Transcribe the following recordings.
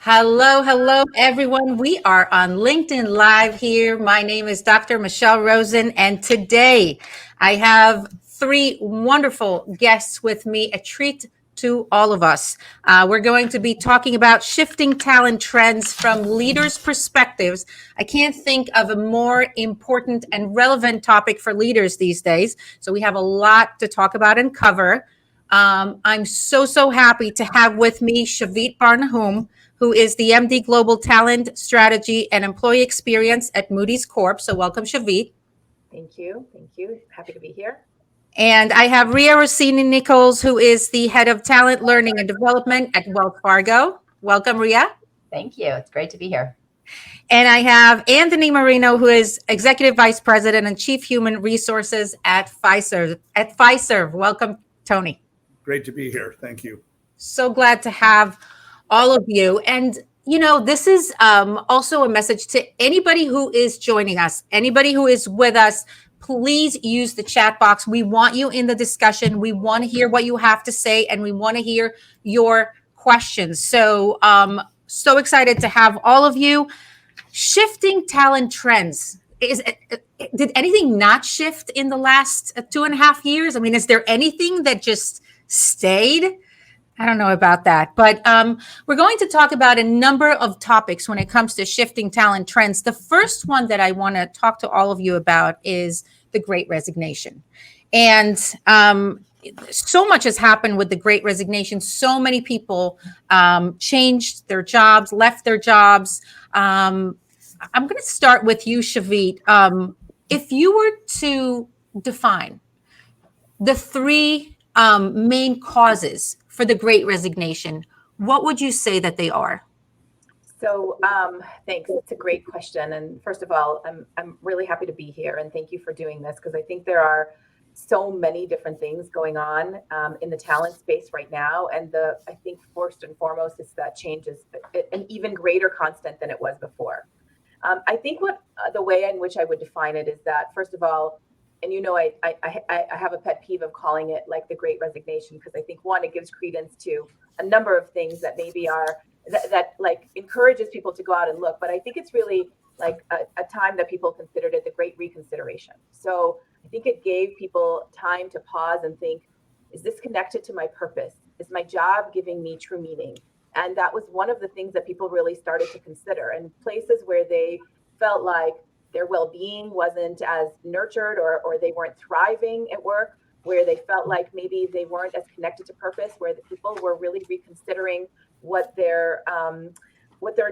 Hello, hello, everyone. We are on LinkedIn Live here. My name is Dr. Michelle Rozen, and today I have three wonderful guests with me, a treat to all of us. We're going to be talking about shifting talent trends from leaders' perspectives. I can't think of a more important and relevant topic for leaders these days. So we have a lot to talk about and cover. I'm so happy to have with me Shavit Bar-Nahum, who is the MD Global Talent Strategy and Employee Experience at Moodys Corp. So welcome, Shavit. Thank you. Thank you. Happy to be here. And I have Ria Rossini Nichols, who is the Head of Talent Learning and Development at Wells Fargo. Welcome, Ria. Thank you. It's great to be here. And I have Anthony Marino, who is Executive Vice President and Chief Human Resources at Fiserv. Welcome, Tony. Great to be here. Thank you. So glad to have all of you. And, this is also a message to anybody who is joining us, anybody who is with us. Please use the chat box. We want you in the discussion. We want to hear what you have to say, and we want to hear your questions. So, so excited to have all of you. Shifting talent trends. Did anything not shift in the last 2.5 years? I mean, is there anything that just stayed? I don't know about that, but we're going to talk about a number of topics when it comes to shifting talent trends. The first one that I want to talk to all of you about is the Great Resignation. And so much has happened with the Great Resignation. So many people changed their jobs, left their jobs. I'm going to start with you, Shavit. If you were to define the three main causes for the Great Resignation, what would you say that they are? So, thanks. It's a great question. And first of all, I'm really happy to be here, and thank you for doing this, because I think there are so many different things going on in the talent space right now. And I think first and foremost is that change is an even greater constant than it was before. I think the way in which I would define it is that, first of all, and I have a pet peeve of calling it like the Great Resignation, because I think, one, it gives credence to a number of things that maybe are that like encourages people to go out and look. But I think it's really like a time that people considered it the Great Reconsideration. So I think it gave people time to pause and think, is this connected to my purpose? Is my job giving me true meaning? And that was one of the things that people really started to consider. And places where they felt like their well-being wasn't as nurtured, or they weren't thriving at work, where they felt like maybe they weren't as connected to purpose, where the people were really reconsidering what their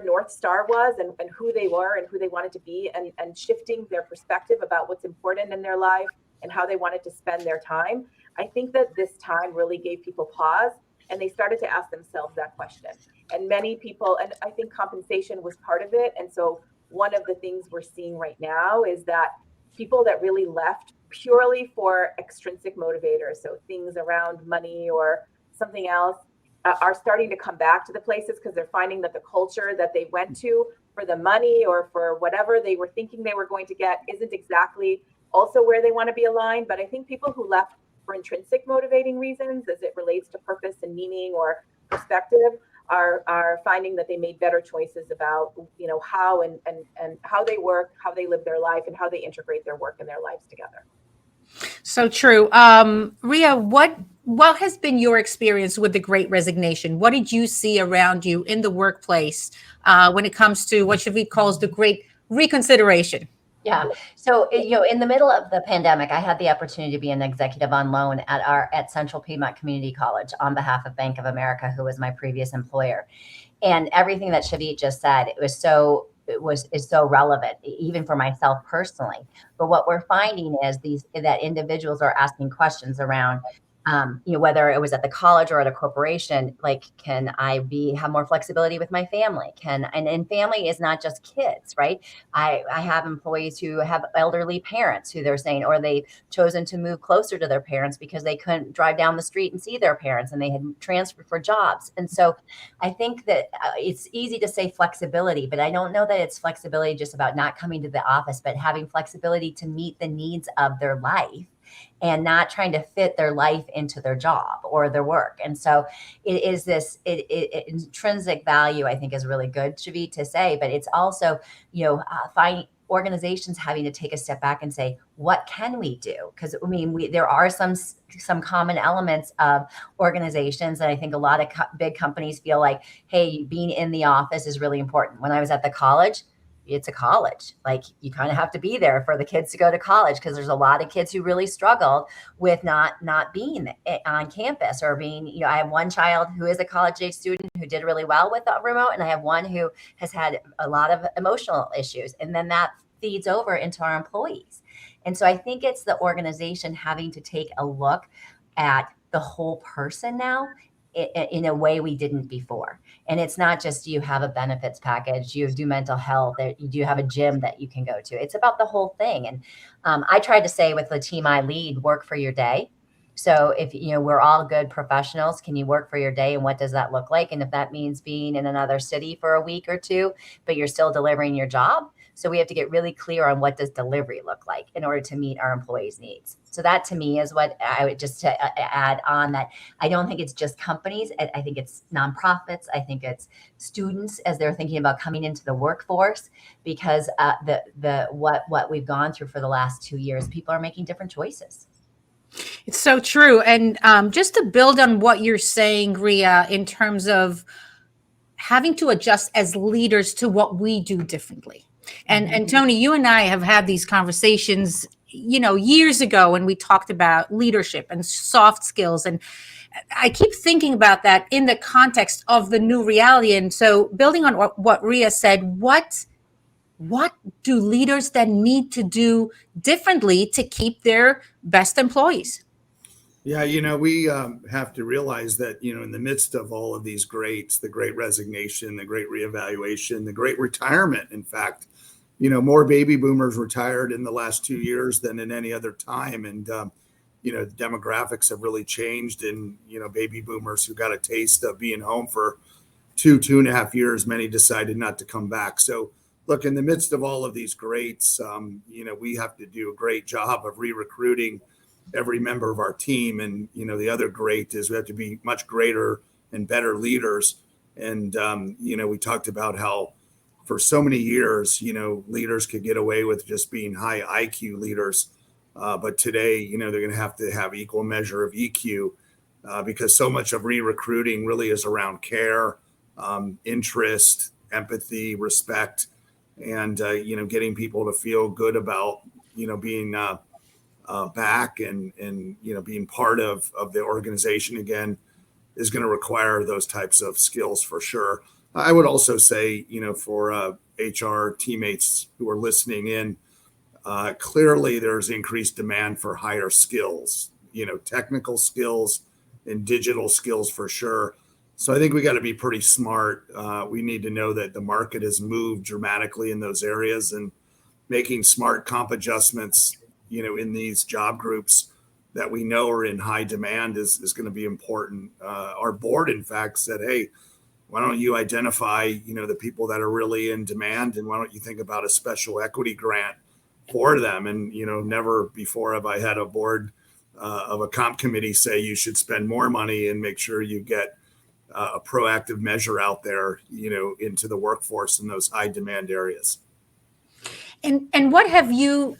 North Star was, and who they were and who they wanted to be, and shifting their perspective about what's important in their life and how they wanted to spend their time. I think that this time really gave people pause, and they started to ask themselves that question. And many people, and I think compensation was part of it. And so one of the things we're seeing right now is that people that really left purely for extrinsic motivators, so things around money or something else, are starting to come back to the places, because they're finding that the culture that they went to for the money or for whatever they were thinking they were going to get isn't exactly also where they want to be aligned. But I think people who left for intrinsic motivating reasons, as it relates to purpose and meaning or perspective, are finding that they made better choices about, how and how they work, how they live their life, and how they integrate their work and their lives together. So true. Ria, what has been your experience with the Great Resignation? What did you see around you in the workplace when it comes to what Shavit calls the Great Reconsideration? Yeah. So, in the middle of the pandemic, I had the opportunity to be an executive on loan at Central Piedmont Community College on behalf of Bank of America, who was my previous employer. And everything that Shavit just said, is so relevant, even for myself personally. But what we're finding is that individuals are asking questions around, whether it was at the college or at a corporation, like, can I have more flexibility with my family? And family is not just kids, right? I have employees who have elderly parents who they're saying, or they've chosen to move closer to their parents because they couldn't drive down the street and see their parents, and they had transferred for jobs. And so I think that it's easy to say flexibility, but I don't know that it's flexibility just about not coming to the office, but having flexibility to meet the needs of their life and not trying to fit their life into their job or their work. And so it is this intrinsic value, I think, is really good, Shavit, to say, but it's also, finding organizations having to take a step back and say, what can we do? Because I mean, there are some common elements of organizations, and I think a lot of big companies feel like, hey, being in the office is really important. When I was at the college, it's a college. Like, you kind of have to be there for the kids to go to college, because there's a lot of kids who really struggled with not being on campus, or being, I have one child who is a college age student who did really well with the remote, and I have one who has had a lot of emotional issues, and then that feeds over into our employees. And so I think it's the organization having to take a look at the whole person now in a way we didn't before. And it's not just, you have a benefits package, you do mental health, you have a gym that you can go to. It's about the whole thing. And I try to say with the team I lead, work for your day. So if, we're all good professionals, can you work for your day? And what does that look like? And if that means being in another city for a week or two, but you're still delivering your job. So we have to get really clear on what does delivery look like in order to meet our employees' needs. So that, to me, is what I would just add on, that I don't think it's just companies. I think it's nonprofits. I think it's students as they're thinking about coming into the workforce, because what we've gone through for the last 2 years, people are making different choices. It's so true. And just to build on what you're saying, Ria, in terms of having to adjust as leaders to what we do differently. And Tony, you and I have had these conversations, years ago, when we talked about leadership and soft skills. And I keep thinking about that in the context of the new reality. And so, building on what Ria said, what do leaders then need to do differently to keep their best employees? Yeah, we have to realize that, in the midst of all of these greats, the Great Resignation, the Great Reevaluation, the Great Retirement, in fact, more baby boomers retired in the last 2 years than in any other time. And, the demographics have really changed. And, baby boomers who got a taste of being home for 2.5 years, many decided not to come back. So, look, in the midst of all of these greats, we have to do a great job of re-recruiting every member of our team. And, the other great is we have to be much greater and better leaders. And, we talked about how for so many years, leaders could get away with just being high IQ leaders. But today, they're going to have equal measure of EQ because so much of re-recruiting really is around care, interest, empathy, respect, and, getting people to feel good about, being back and being part of the organization again is going to require those types of skills for sure. I would also say, for HR teammates who are listening in, clearly there's increased demand for higher skills, technical skills and digital skills for sure. So I think we got to be pretty smart. We need to know that the market has moved dramatically in those areas, and making smart comp adjustments, in these job groups that we know are in high demand is going to be important. Our board, in fact, said, hey, why don't you identify, the people that are really in demand, and why don't you think about a special equity grant for them? And, never before have I had a board of a comp committee say you should spend more money and make sure you get a proactive measure out there, into the workforce in those high demand areas. And what have you,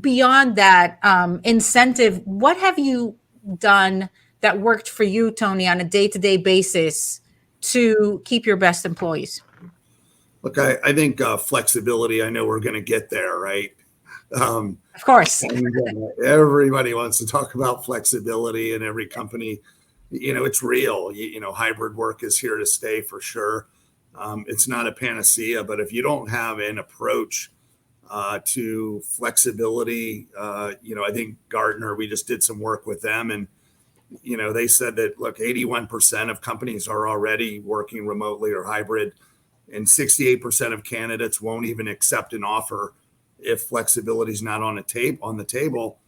beyond that incentive, what have you done that worked for you, Tony, on a day-to-day basis to keep your best employees? Look, I think flexibility, I know we're going to get there, right? Of course. Everybody wants to talk about flexibility, and every company, it's real. Hybrid work is here to stay for sure. It's not a panacea, but if you don't have an approach to flexibility, I think Gartner, we just did some work with them, and they said that, look, 81% of companies are already working remotely or hybrid, and 68% of candidates won't even accept an offer if flexibility is not on the table.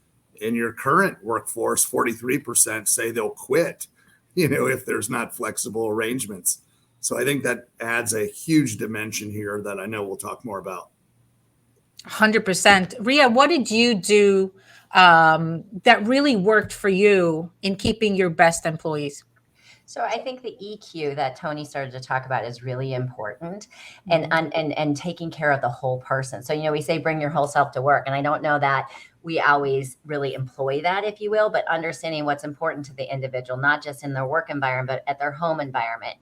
In your current workforce, 43% say they'll quit, if there's not flexible arrangements. So I think that adds a huge dimension here that I know we'll talk more about. 100%. Ria, what did you do that really worked for you in keeping your best employees? So I think the EQ that Tony started to talk about is really important, and taking care of the whole person. So, we say bring your whole self to work, and I don't know that we always really employ that, if you will, but understanding what's important to the individual, not just in their work environment, but at their home environment,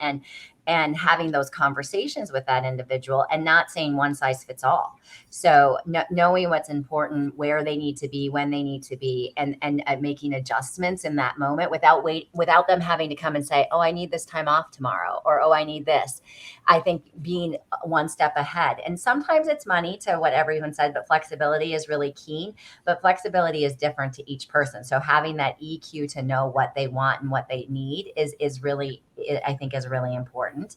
and having those conversations with that individual, and not saying one size fits all. So knowing what's important, where they need to be, when they need to be, and making adjustments in that moment without them having to come and say, oh, I need this time off tomorrow, or, oh, I need this. I think being one step ahead. And sometimes it's money, to what everyone said, but flexibility is really key. But flexibility is different to each person. So having that EQ to know what they want and what they need is really, I think, is really important.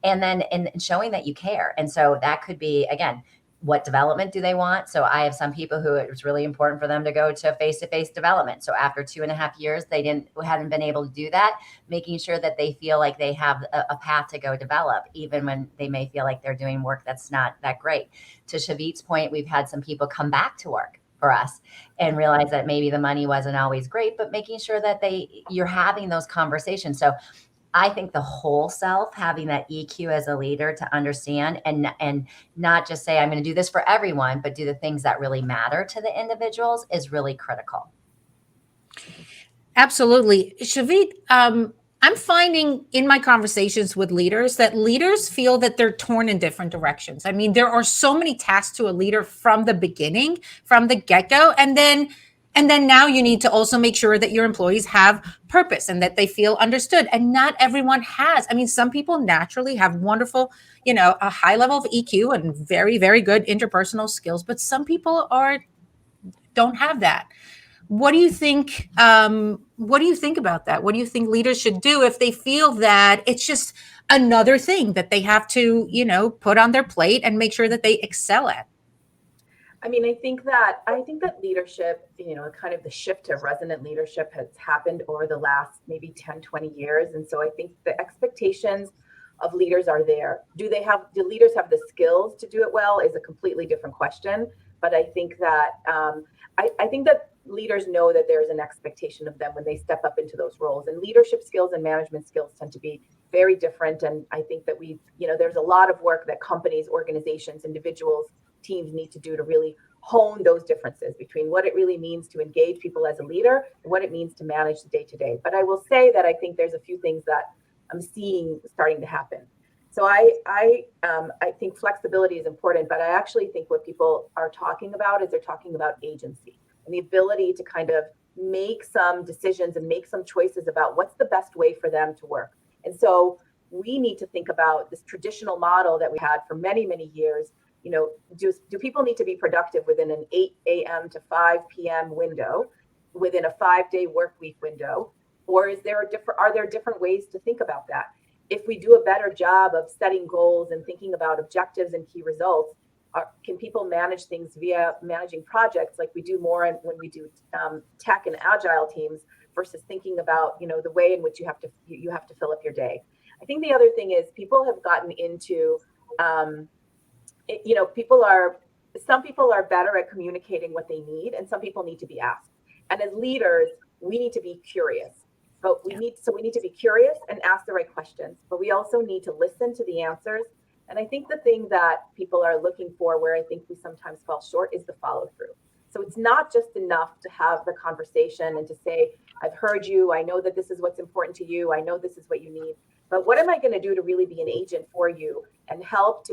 And then in showing that you care. And so that could be, again, what development do they want? So I have some people who it was really important for them to go to face-to-face development. So after 2.5 years, they hadn't been able to do that, making sure that they feel like they have a path to go develop, even when they may feel like they're doing work that's not that great. To Shavit's point, we've had some people come back to work for us and realize that maybe the money wasn't always great, but making sure that you're having those conversations. So I think the whole self, having that EQ as a leader to understand and not just say, I'm going to do this for everyone, but do the things that really matter to the individuals is really critical. Absolutely. Shavit, I'm finding in my conversations with leaders that leaders feel that they're torn in different directions. I mean, there are so many tasks to a leader from the beginning, from the get-go, and then now you need to also make sure that your employees have purpose and that they feel understood. And not everyone has. I mean, some people naturally have wonderful, a high level of EQ and very, very good interpersonal skills, but some people don't have that. What do you think? What do you think about that? What do you think leaders should do if they feel that it's just another thing that they have to, put on their plate and make sure that they excel at? I mean, I think that leadership, kind of the shift to resonant leadership has happened over the last maybe 10, 20 years. And so I think the expectations of leaders are there. Do leaders have the skills to do it well is a completely different question. But I think that I think that leaders know that there's an expectation of them when they step up into those roles, and leadership skills and management skills tend to be very different. And I think that there's a lot of work that companies, organizations, individuals, teams need to do to really hone those differences between what it really means to engage people as a leader and what it means to manage the day-to-day. But I will say that I think there's a few things that I'm seeing starting to happen. So I think flexibility is important, but I actually think what people are talking about is they're talking about agency and the ability to kind of make some decisions and make some choices about what's the best way for them to work. And so we need to think about this traditional model that we had for many, many years. Do people need to be productive within an 8 a.m. to 5 p.m. window, within a 5-day work week window? Or are there different ways to think about that? If we do a better job of setting goals and thinking about objectives and key results, can people manage things via managing projects like we do more when we do tech and agile teams versus thinking about, the way in which you have to fill up your day? I think the other thing is people have gotten into some people are better at communicating what they need, and some people need to be asked. And as leaders, we need to be curious. But we need to be curious and ask the right questions. But we also need to listen to the answers. And I think the thing that people are looking for, where I think we sometimes fall short, is the follow through. So it's not just enough to have the conversation and to say, I've heard you. I know that this is what's important to you. I know this is what you need. But what am I going to do to really be an agent for you and help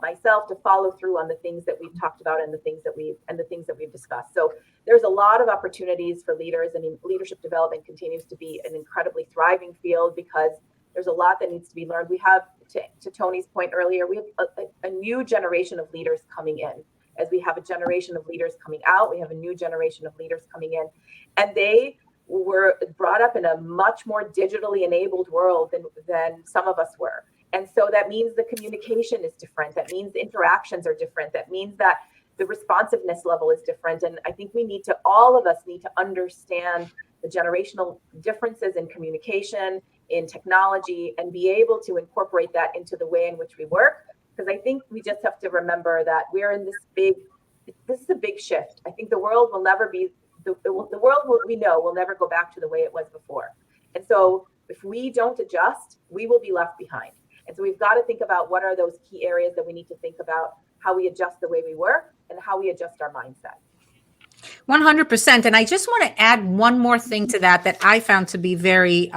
myself to follow through on the things that we've talked about and the things that we've discussed. So there's a lot of opportunities for leaders, and leadership development continues to be an incredibly thriving field because there's a lot that needs to be learned. We have, to Tony's point earlier, we have a new generation of leaders coming in. As we have a generation of leaders coming out, we have a new generation of leaders coming in, and they were brought up in a much more digitally enabled world than some of us were. And so that means the communication is different. That means the interactions are different. That means that the responsiveness level is different. And I think all of us need to understand the generational differences in communication, in technology, and be able to incorporate that into the way in which we work Because I think we just have to remember that we're in this is a big shift. I think the world will never be, the world we know will never go back to the way it was before. And so if we don't adjust, we will be left behind. And so we've got to think about what are those key areas that we need to think about, how we adjust the way we work and how we adjust our mindset. 100%. And I just want to add one more thing to that I found to be very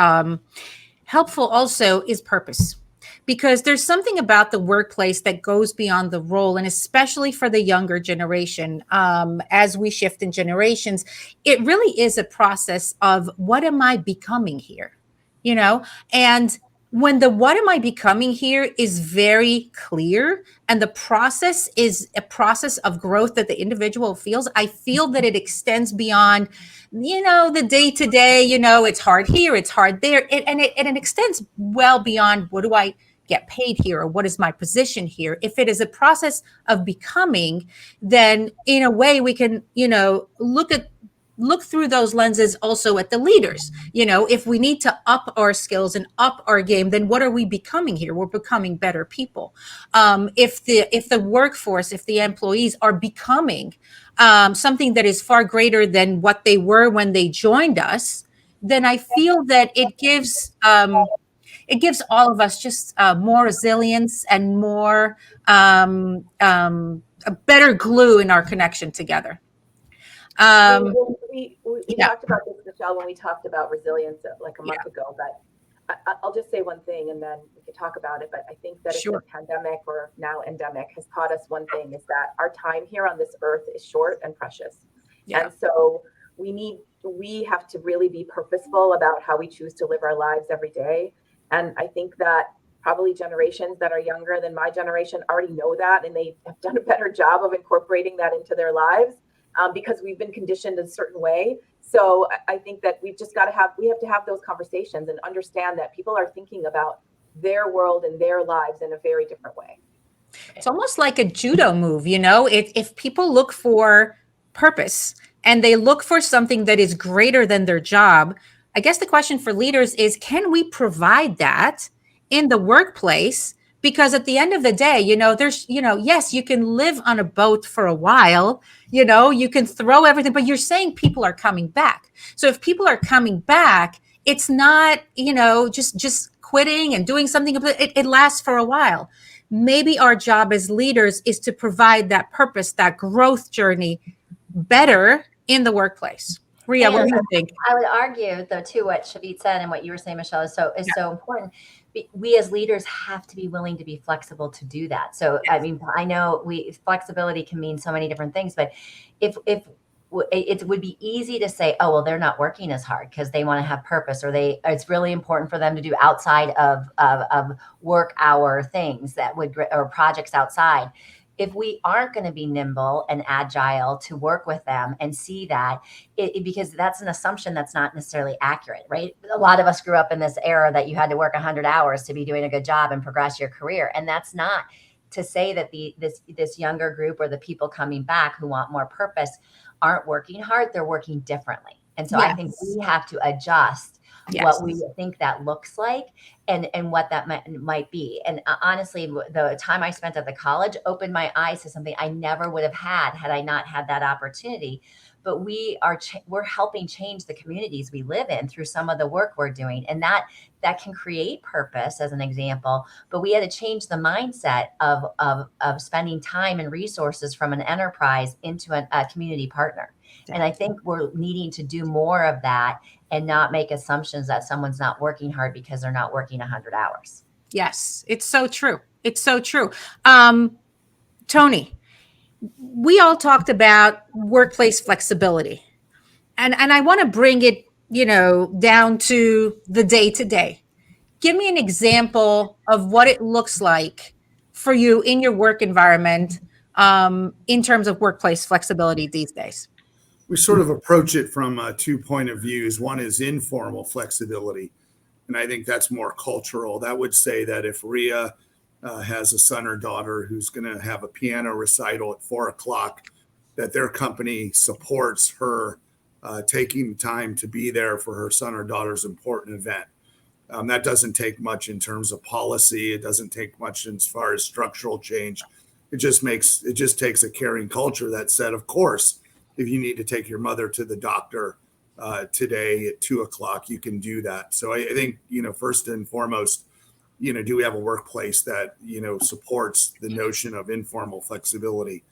helpful also is purpose. Because there's something about the workplace that goes beyond the role, and especially for the younger generation, as we shift in generations, it really is a process of what am I becoming here? And when the what am I becoming here is very clear, and the process is a process of growth that the individual feels, I feel that it extends beyond, the day to day, it's hard here, it's hard there. And it extends well beyond what do I get paid here or what is my position here. If it is a process of becoming, then in a way we can, look through those lenses also at the leaders. If we need to up our skills and up our game, then what are we becoming here? We're becoming better people. If the workforce, if the employees are becoming something that is far greater than what they were when they joined us, then I feel that it gives all of us just more resilience and more a better glue in our connection together. We talked about this, Michelle, when we talked about resilience like a month ago, but I'll just say one thing and then we can talk about it. But I think that if the pandemic or now endemic has taught us one thing, is that our time here on this earth is short and precious. Yeah. And so we have to really be purposeful about how we choose to live our lives every day. And I think that probably generations that are younger than my generation already know that, and they have done a better job of incorporating that into their lives because we've been conditioned a certain way. So I think that we have to have those conversations and understand that people are thinking about their world and their lives in a very different way. It's almost like a judo move, if people look for purpose and they look for something that is greater than their job, I guess the question for leaders is, can we provide that in the workplace? Because at the end of the day, yes, you can live on a boat for a while, you can throw everything, but you're saying people are coming back. So if people are coming back, it's not, just quitting and doing something, it lasts for a while. Maybe our job as leaders is to provide that purpose, that growth journey better in the workplace. Ria, what do you think? I would argue, though, too, what Shavit said and what you were saying, Michelle, is so important. We as leaders have to be willing to be flexible to do that. So, I mean, I know flexibility can mean so many different things, but if it would be easy to say, oh, well, they're not working as hard because they want to have purpose, or it's really important for them to do outside of work hour things or projects outside. If we aren't going to be nimble and agile to work with them and see that, because that's an assumption that's not necessarily accurate, right? A lot of us grew up in this era that you had to work 100 hours to be doing a good job and progress your career. And that's not to say that this younger group or the people coming back who want more purpose aren't working hard. They're working differently. And so I think we have to adjust what we think that looks like and what that might be. And honestly, the time I spent at the college opened my eyes to something I never would have had I not had that opportunity. But we're helping change the communities we live in through some of the work we're doing. And that can create purpose, as an example. But we had to change the mindset of spending time and resources from an enterprise into a community partner. And I think we're needing to do more of that and not make assumptions that someone's not working hard because they're not working 100 hours. Yes, it's so true. It's so true. Tony, we all talked about workplace flexibility. And I want to bring it, down to the day-to-day. Give me an example of what it looks like for you in your work environment in terms of workplace flexibility these days. We sort of approach it from 2 points of views. One is informal flexibility, and I think that's more cultural. That would say that if Ria has a son or daughter who's going to have a piano recital at 4:00, that their company supports her taking time to be there for her son or daughter's important event. That doesn't take much in terms of policy. It doesn't take much as far as structural change. It just takes a caring culture that said, of course, if you need to take your mother to the doctor today at 2:00, you can do that. So I think, first and foremost, do we have a workplace that, supports the notion of informal flexibility?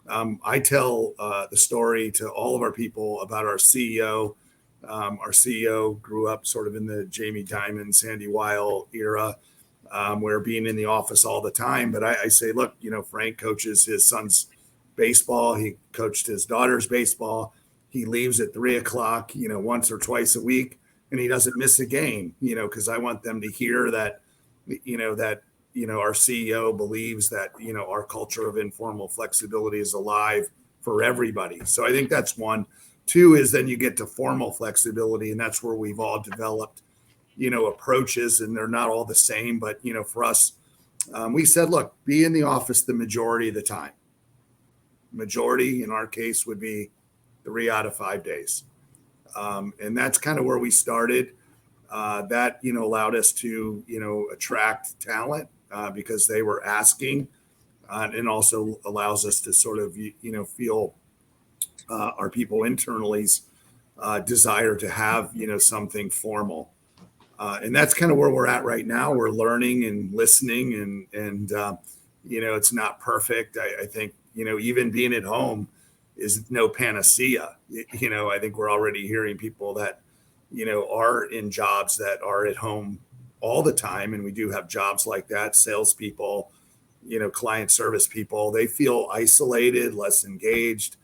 I tell the story to all of our people about our CEO. Our CEO grew up sort of in the Jamie Dimon, Sandy Weil era, where being in the office all the time. But I say, look, Frank coaches his son's baseball. He coached his daughter's baseball. He leaves at 3:00, once or twice a week, and he doesn't miss a game, because I want them to hear that, our CEO believes that, our culture of informal flexibility is alive for everybody. So I think that's one. Two is then you get to formal flexibility, and that's where we've all developed, approaches, and they're not all the same. But, for us, we said, look, be in the office the majority of the time. Majority in our case would be 3 out of 5 days. And that's kind of where we started. That, allowed us to, attract talent because they were asking, and also allows us to sort of, feel our people internally's desire to have, something formal. And that's kind of where we're at right now. We're learning and listening, and it's not perfect. I think, even being at home is no panacea. I think we're already hearing people that, are in jobs that are at home all the time. And we do have jobs like that. Salespeople, client service people, they feel isolated, less engaged,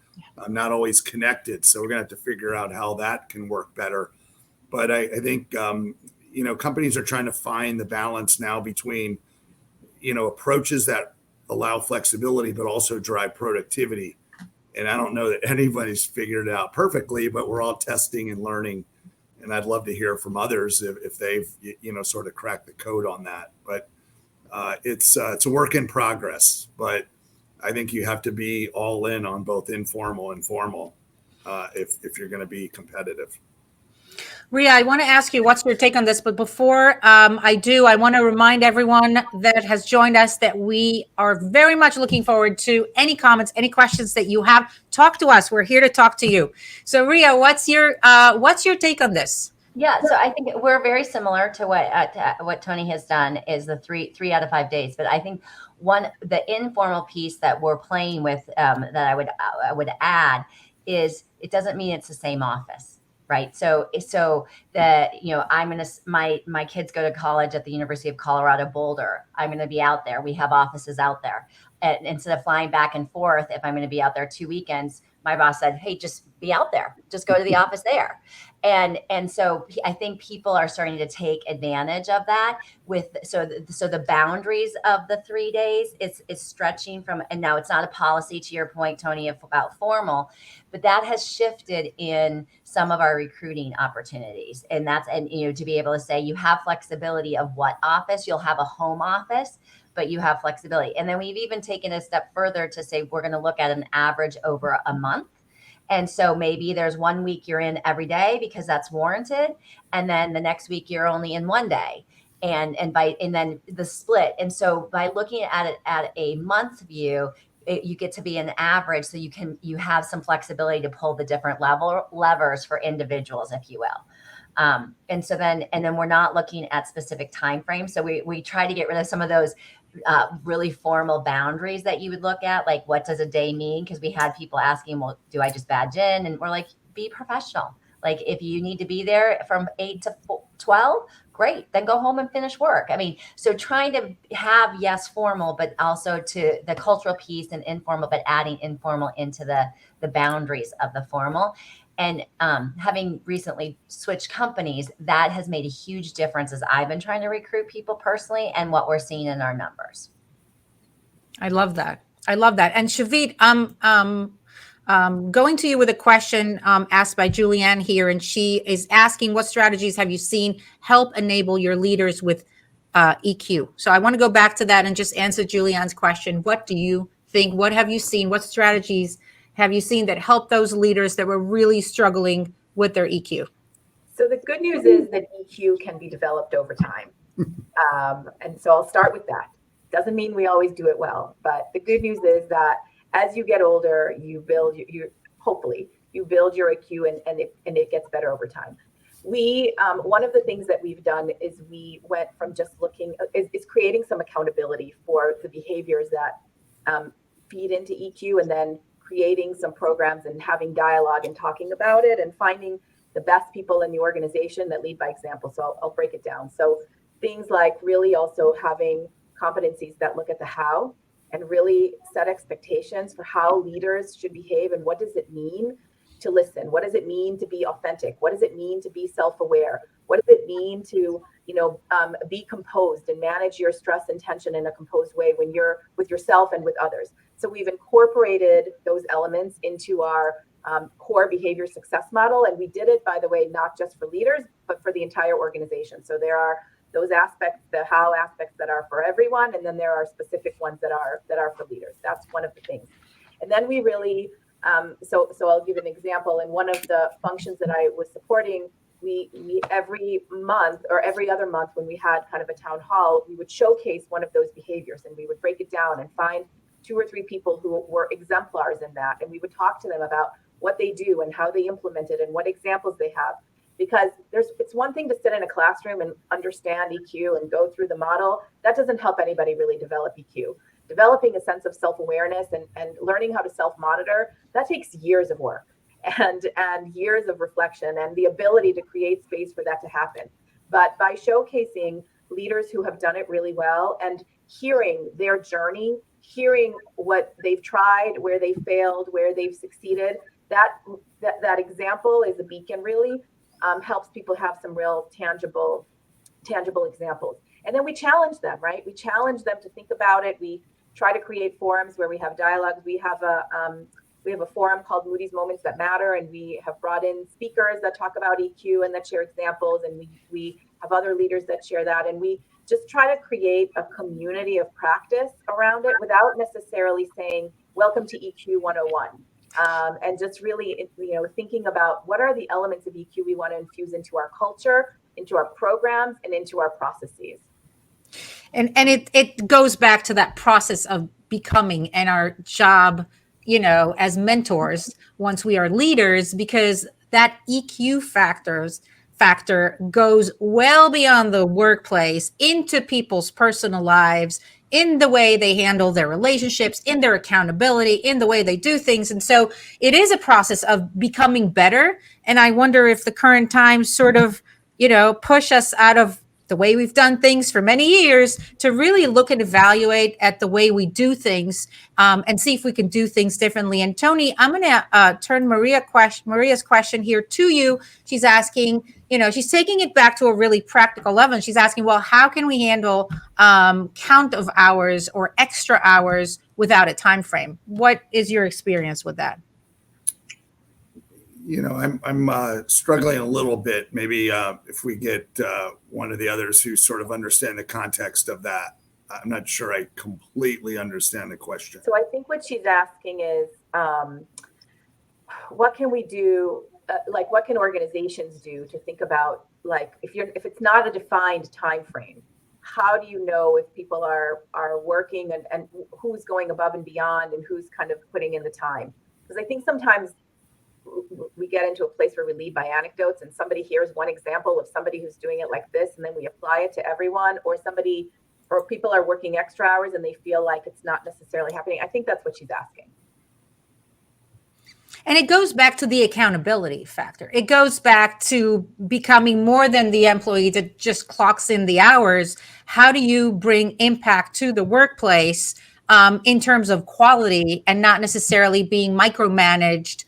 not always connected. So we're going to have to figure out how that can work better. But I think, companies are trying to find the balance now between, approaches that allow flexibility, but also drive productivity. And I don't know that anybody's figured it out perfectly, but we're all testing and learning. And I'd love to hear from others if they've, sort of cracked the code on that. But it's a work in progress. But I think you have to be all in on both informal and formal if you're going to be competitive. Ria, I want to ask you what's your take on this, but before I want to remind everyone that has joined us that we are very much looking forward to any comments, any questions that you have. Talk to us. We're here to talk to you. So Ria, what's your take on this? Yeah, so I think we're very similar to what Tony has done is the three out of 5 days. But I think the informal piece that we're playing with that I would add is it doesn't mean it's the same office. Right. So my kids go to college at the University of Colorado Boulder. I'm going to be out there. We have offices out there. And instead of flying back and forth, if I'm going to be out there 2 weekends, my boss said, hey, just be out there. Just go to the office there. And so I think people are starting to take advantage of that so the boundaries of the 3 days is stretching from, and now it's not a policy to your point, Tony, about formal, but that has shifted in some of our recruiting opportunities. And to be able to say you have flexibility of what office, you'll have a home office, but you have flexibility. And then we've even taken a step further to say, we're going to look at an average over a month. And so maybe there's 1 week you're in every day because that's warranted. And then the next week you're only in 1 day and then the split. And so by looking at it at a month view, you get to be an average. So you have some flexibility to pull the different levers for individuals, if you will. And then we're not looking at specific timeframes. So we try to get rid of some of those really formal boundaries that you would look at, like what does a day mean? Because we had people asking, well, do I just badge in? And we're like, be professional. Like if you need to be there from 8 to 12, great, then go home and finish work. I mean, so trying to have, yes, formal, but also to the cultural piece and informal, but adding informal into the boundaries of the formal. And having recently switched companies, that has made a huge difference as I've been trying to recruit people personally and what we're seeing in our numbers. I love that. And Shavit, going to you with a question asked by Julianne here, and she is asking, what strategies have you seen help enable your leaders with EQ? So I want to go back to that and just answer Julianne's question. What do you think? What have you seen? What strategies have you seen that help those leaders that were really struggling with their EQ? So the good news is that EQ can be developed over time. And so I'll start with that. Doesn't mean we always do it well, but the good news is that as you get older, you build hopefully you build your IQ and it gets better over time. One of the things that we've done is we went from just looking is creating some accountability for the behaviors that feed into EQ, and then creating some programs and having dialogue and talking about it and finding the best people in the organization that lead by example. So I'll break it down. So things like really also having competencies that look at the how and really set expectations for how leaders should behave and what does it mean to listen? What does it mean to be authentic? What does it mean to be self-aware? What does it mean to, be composed and manage your stress and tension in a composed way when you're with yourself and with others? So we've incorporated those elements into our core behavior success model. And we did it, by the way, not just for leaders, but for the entire organization. So there are those aspects, the how aspects that are for everyone. And then there are specific ones that are for leaders. That's one of the things. And then we really, so I'll give an example. In one of the functions that I was supporting, we every month or every other month when we had kind of a town hall, we would showcase one of those behaviors and we would break it down and find 2 or 3 people who were exemplars in that. And we would talk to them about what they do and how they implement it and what examples they have. Because it's one thing to sit in a classroom and understand EQ and go through the model. That doesn't help anybody really develop EQ. Developing a sense of self-awareness and learning how to self-monitor, that takes years of work and years of reflection and the ability to create space for that to happen. But by showcasing leaders who have done it really well and hearing their journey, hearing what they've tried, where they failed, where they've succeeded, that example is a beacon really. Helps people have some real tangible examples. And then we challenge them, right? We challenge them to think about it. We try to create forums where we have dialogues. We have a forum called Moody's Moments That Matter, and we have brought in speakers that talk about EQ and that share examples, and we have other leaders that share that. And we just try to create a community of practice around it without necessarily saying, welcome to EQ 101. And just really, thinking about what are the elements of EQ we want to infuse into our culture, into our programs, and into our processes. And it goes back to that process of becoming and our job, as mentors once we are leaders, because that EQ factor goes well beyond the workplace into people's personal lives, in the way they handle their relationships, in their accountability, in the way they do things. And so it is a process of becoming better. And I wonder if the current times sort of, push us out of the way we've done things for many years to really look and evaluate at the way we do things and see if we can do things differently. And Tony, I'm going to turn Maria's question here to you. She's asking, she's taking it back to a really practical level. And she's asking, well, how can we handle count of hours or extra hours without a time frame? What is your experience with that? I'm struggling a little bit. Maybe if we get one of the others who sort of understand the context of that. I'm not sure I completely understand the question. So I think what she's asking is, what can we do? What can organizations do to think about, if it's not a defined time frame, how do you know if people are working and who's going above and beyond and who's kind of putting in the time? Because I think sometimes we get into a place where we lead by anecdotes and somebody hears one example of somebody who's doing it like this, and then we apply it to everyone, or people are working extra hours and they feel like it's not necessarily happening. I think that's what she's asking. And it goes back to the accountability factor. It goes back to becoming more than the employee that just clocks in the hours. How do you bring impact to the workplace in terms of quality and not necessarily being micromanaged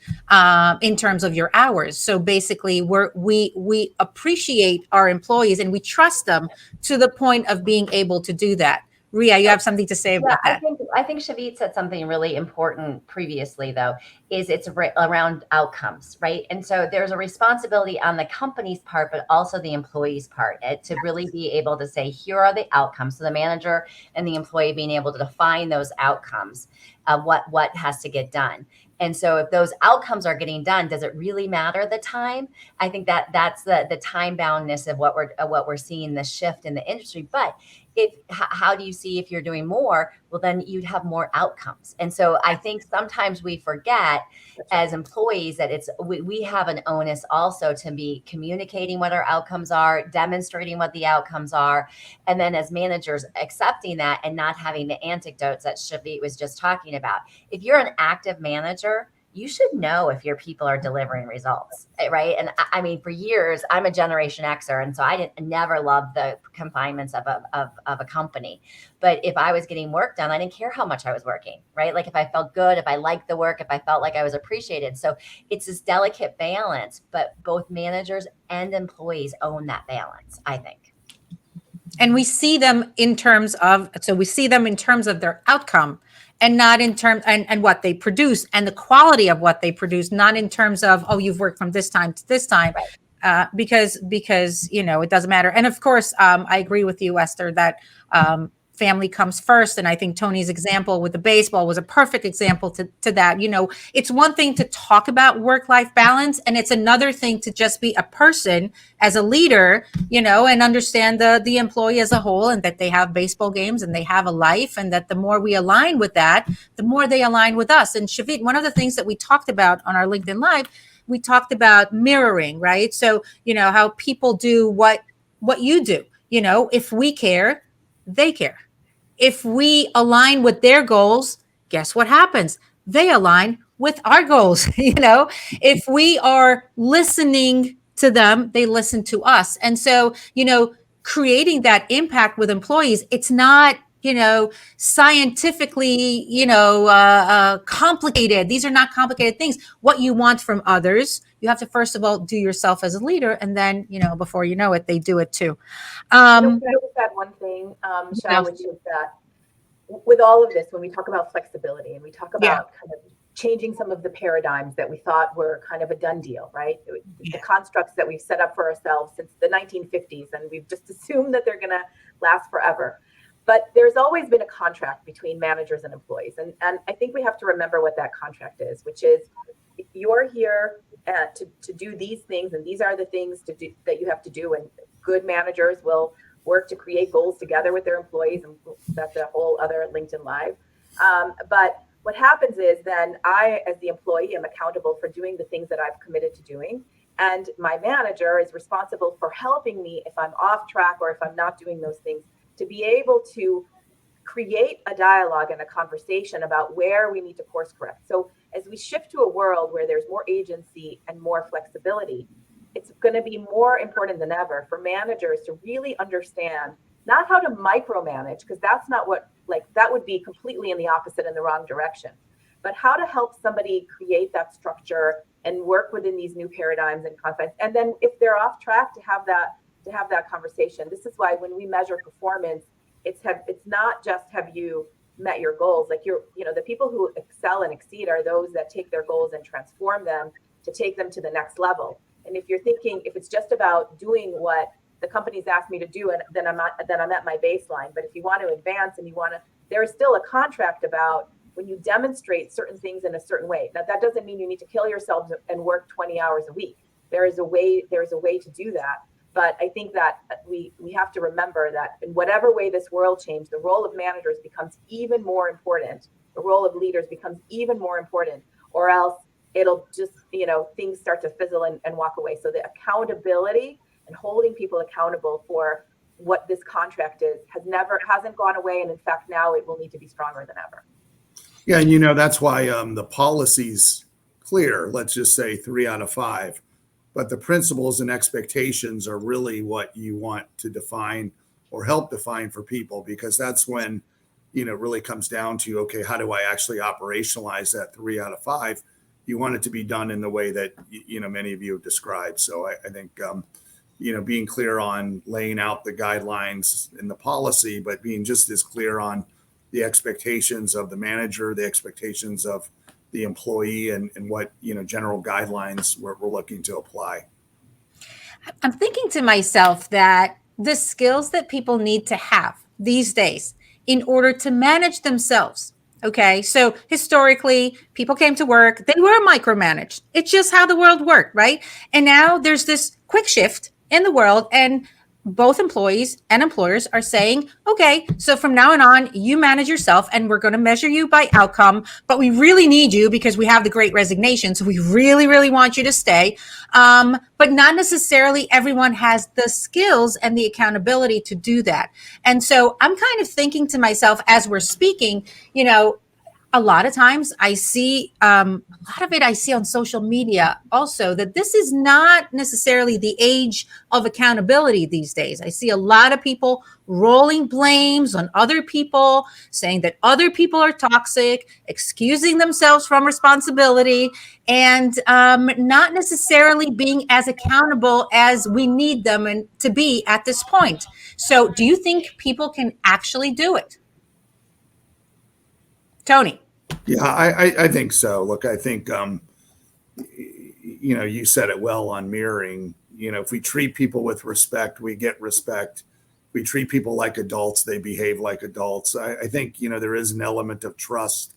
in terms of your hours? So basically, we appreciate our employees and we trust them to the point of being able to do that. Ria, you have something to say about that? I think Shavit said something really important previously, though, is it's around outcomes, right? And so there's a responsibility on the company's part, but also the employee's part to really be able to say, here are the outcomes. So the manager and the employee being able to define those outcomes, what has to get done. And so if those outcomes are getting done, does it really matter the time? I think that's the time boundness of what we're seeing, the shift in the industry. But how do you see if you're doing more? Well, then you'd have more outcomes. And so I think sometimes we forget as employees that we have an onus also to be communicating what our outcomes are, demonstrating what the outcomes are, and then as managers accepting that and not having the anecdotes that Shavit was just talking about. If you're an active manager, you should know if your people are delivering results, right? And I mean, for years, I'm a Generation Xer, and so I never loved the confinements of a company. But if I was getting work done, I didn't care how much I was working, right? Like if I felt good, if I liked the work, if I felt like I was appreciated. So it's this delicate balance, but both managers and employees own that balance, I think. And we see them in terms of their outcome, and not in terms and what they produce and the quality of what they produce, not in terms of, oh, you've worked from this time to this time. Right. Because it doesn't matter. And of course, I agree with you, Esther, that family comes first. And I think Tony's example with the baseball was a perfect example to that. It's one thing to talk about work-life balance, and it's another thing to just be a person as a leader, and understand the employee as a whole, and that they have baseball games and they have a life, and that the more we align with that, the more they align with us. And Shavit, one of the things that we talked about on our LinkedIn Live, we talked about mirroring, right? So, how people do what you do. If we care, they care. If we align with their goals, guess what happens? They align with our goals. If we are listening to them, they listen to us. And so, creating that impact with employees, it's not, scientifically, complicated. These are not complicated things. What you want from others, you have to, first of all, do yourself as a leader. And then, before you know it, they do it too. Can I just add one thing, Shah, which is that with all of this, when we talk about flexibility and we talk about kind of changing some of the paradigms that we thought were kind of a done deal, right? The constructs that we've set up for ourselves since the 1950s, and we've just assumed that they're going to last forever. But there's always been a contract between managers and employees. And I think we have to remember what that contract is, which is you're here to do these things, and these are the things that you have to do. And good managers will work to create goals together with their employees, and that's a whole other LinkedIn Live. But what happens is then I, as the employee, am accountable for doing the things that I've committed to doing. And my manager is responsible for helping me if I'm off track or if I'm not doing those things, to be able to create a dialogue and a conversation about where we need to course correct. So as we shift to a world where there's more agency and more flexibility, it's going to be more important than ever for managers to really understand not how to micromanage, because that's not what, that would be completely in the opposite and the wrong direction, but how to help somebody create that structure and work within these new paradigms and confines. And then if they're off track, to have that conversation. This is why when we measure performance, it's not just have you met your goals. The people who excel and exceed are those that take their goals and transform them to take them to the next level. And if you're thinking, if it's just about doing what the company's asked me to do, and then I'm at my baseline. But if you want to advance and there is still a contract about when you demonstrate certain things in a certain way. Now, that doesn't mean you need to kill yourselves and work 20 hours a week. There is a way to do that. But I think that we have to remember that in whatever way this world changed, the role of managers becomes even more important. The role of leaders becomes even more important, or else it'll just, things start to fizzle and walk away. So the accountability and holding people accountable for what this contract is hasn't gone away. And in fact, now it will need to be stronger than ever. Yeah. And, that's why the policy's clear. Let's just say 3 out of 5. But the principles and expectations are really what you want to define or help define for people, because that's when, it really comes down to, okay, how do I actually operationalize that 3 out of 5? You want it to be done in the way that, many of you have described. So I think, being clear on laying out the guidelines in the policy, but being just as clear on the expectations of the manager, the expectations of the employee, and what, general guidelines we're looking to apply. I'm thinking to myself that the skills that people need to have these days in order to manage themselves Okay. So historically, people came to work, they were micromanaged. It's just how the world worked, right? And now there's this quick shift in the world, and both employees and employers are saying, okay, so from now on, you manage yourself and we're going to measure you by outcome, but we really need you because we have the Great Resignation. So we really, really want you to stay. But not necessarily everyone has the skills and the accountability to do that. And so I'm kind of thinking to myself as we're speaking, a lot of times I see a lot of it I see on social media also, that this is not necessarily the age of accountability these days. I see a lot of people rolling blames on other people, saying that other people are toxic, excusing themselves from responsibility, and not necessarily being as accountable as we need them and to be at this point. So do you think people can actually do it? Tony? Yeah, I think so. Look, I think, you said it well on mirroring. If we treat people with respect, we get respect. If we treat people like adults, they behave like adults. I think, there is an element of trust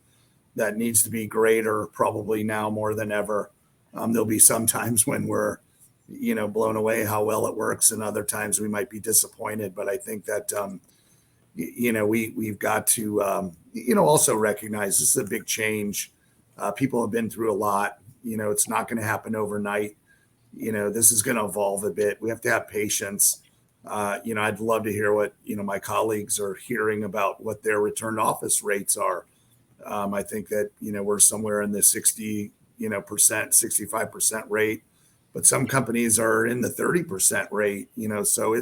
that needs to be greater, probably now more than ever. There'll be some times when we're, blown away how well it works, and other times we might be disappointed. But I think that, we've got to, also recognize this is a big change. People have been through a lot. It's not going to happen overnight. This is going to evolve a bit. We have to have patience. I'd love to hear what, my colleagues are hearing about what their return to office rates are. I think that, we're somewhere in the 60, percent, 65% rate, but some companies are in the 30% rate, so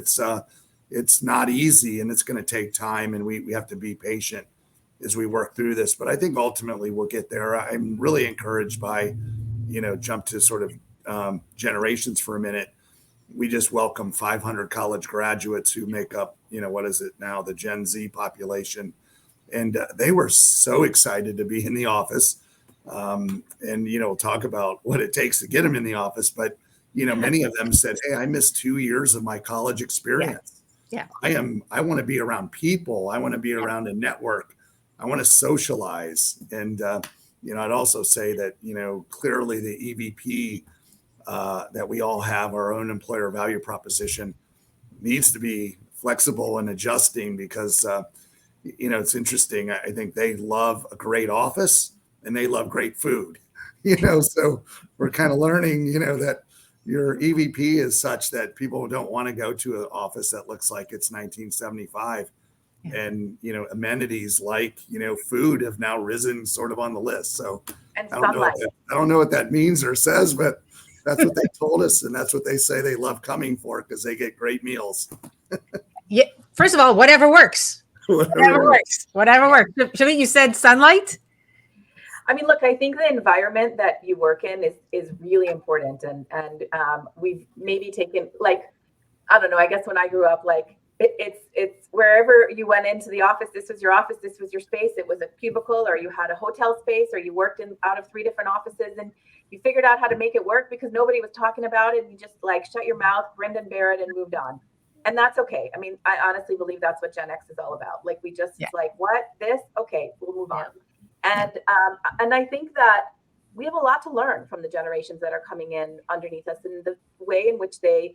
it's not easy, and it's going to take time, and we have to be patient as we work through this. But I think ultimately we'll get there. I'm really encouraged by, jump to sort of generations for a minute. We just welcome 500 college graduates who make up, what is it now, the Gen Z population. And they were so excited to be in the office. And, talk about what it takes to get them in the office. But, many of them said, hey, I missed 2 years of my college experience. Yeah. I want to be around people. I want to be around a network. I want to socialize. And, I'd also say that, clearly the EVP that we all have, our own employer value proposition, needs to be flexible and adjusting because, it's interesting. I think they love a great office and they love great food, so we're kind of learning, that your EVP is such that people don't want to go to an office that looks like it's 1975. And, amenities like, food have now risen sort of on the list. So And I don't know what that means or says, but that's what they told us. And that's what they say they love coming for, because they get great meals. Yeah. First of all, whatever works. Whatever works. Shavit, you said sunlight? I mean, look, I think the environment that you work in is really important. And we've maybe taken, I don't know, I guess when I grew up, it's wherever you went into the office, this was your space. It was a cubicle, or you had a hotel space, or you worked out of 3 different offices, and you figured out how to make it work because nobody was talking about it. And you just shut your mouth, grinned and bear it, and moved on. And that's okay. I mean, I honestly believe that's what Gen X is all about. We just what this? Okay, we'll move on. And I think that we have a lot to learn from the generations that are coming in underneath us, and the way in which they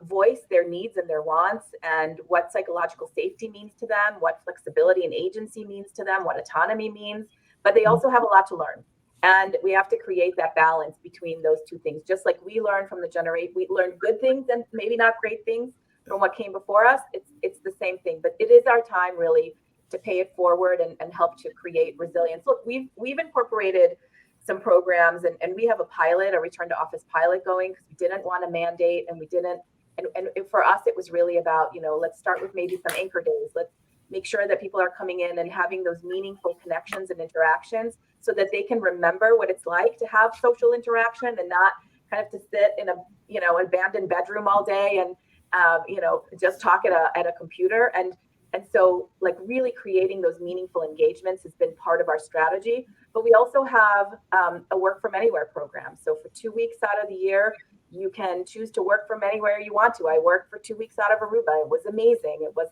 voice their needs and their wants, and what psychological safety means to them, what flexibility and agency means to them, what autonomy means. But they also have a lot to learn. And we have to create that balance between those two things. Just like we learn from the generation, we learn good things and maybe not great things from what came before us. It's the same thing, but it is our time really to pay it forward and help to create resilience. Look, we've incorporated some programs, and we have a return to office pilot going, because we didn't want to mandate, and we didn't. And for us, it was really about, let's start with maybe some anchor days. Let's make sure that people are coming in and having those meaningful connections and interactions, so that they can remember what it's like to have social interaction, and not kind of to sit in a abandoned bedroom all day and just talk at a computer. And so really creating those meaningful engagements has been part of our strategy. But we also have a work from anywhere program. So for 2 weeks out of the year, you can choose to work from anywhere you want to. I worked for 2 weeks out of Aruba. It was amazing. It was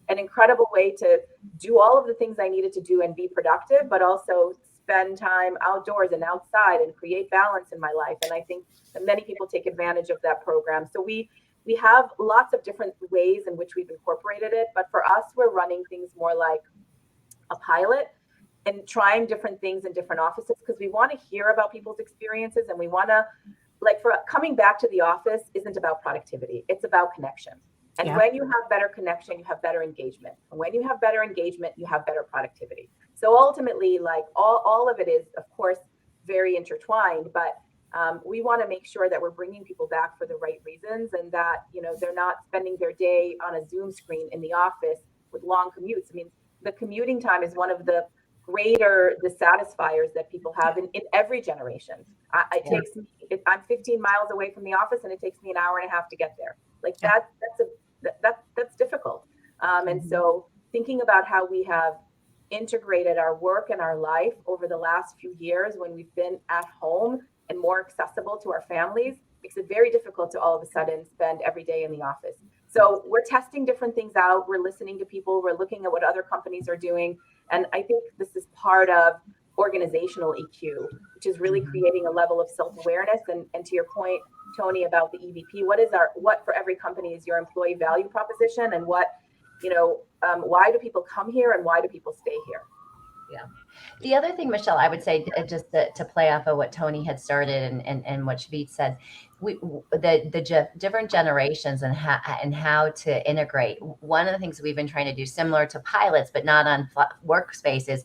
an incredible way to do all of the things I needed to do and be productive, but also spend time outdoors and outside and create balance in my life. And I think that many people take advantage of that program. So we have lots of different ways in which we've incorporated it, but for us, we're running things more like a pilot and trying different things in different offices, because we want to hear about people's experiences, and we want to, like, for coming back to the office isn't about productivity, it's about connection. And when you have better connection, you have better engagement. And when you have better engagement, you have better productivity. So ultimately, like, all of it is, of course, very intertwined, but we want to make sure that we're bringing people back for the right reasons, and that, you know, they're not spending their day on a Zoom screen in the office with long commutes. I mean, the commuting time is one of the greater dissatisfiers that people have in every generation. I'm 15 miles away from the office, and it takes me an hour and a half to get there. Like, that's difficult. And so thinking about how we have integrated our work and our life over the last few years, when we've been at home and more accessible to our families, makes it very difficult to all of a sudden spend every day in the office. So we're testing different things out. We're listening to people. We're looking at what other companies are doing. And I think this is part of organizational EQ, which is really creating a level of self-awareness. And to your point, Tony, about the EVP, what for every company is your employee value proposition, and what, you know, why do people come here and why do people stay here? Yeah. The other thing, Michelle, I would say, just to play off of what Tony had started and what Shavit said, the different generations and how to integrate. One of the things we've been trying to do, similar to pilots, but not on workspaces,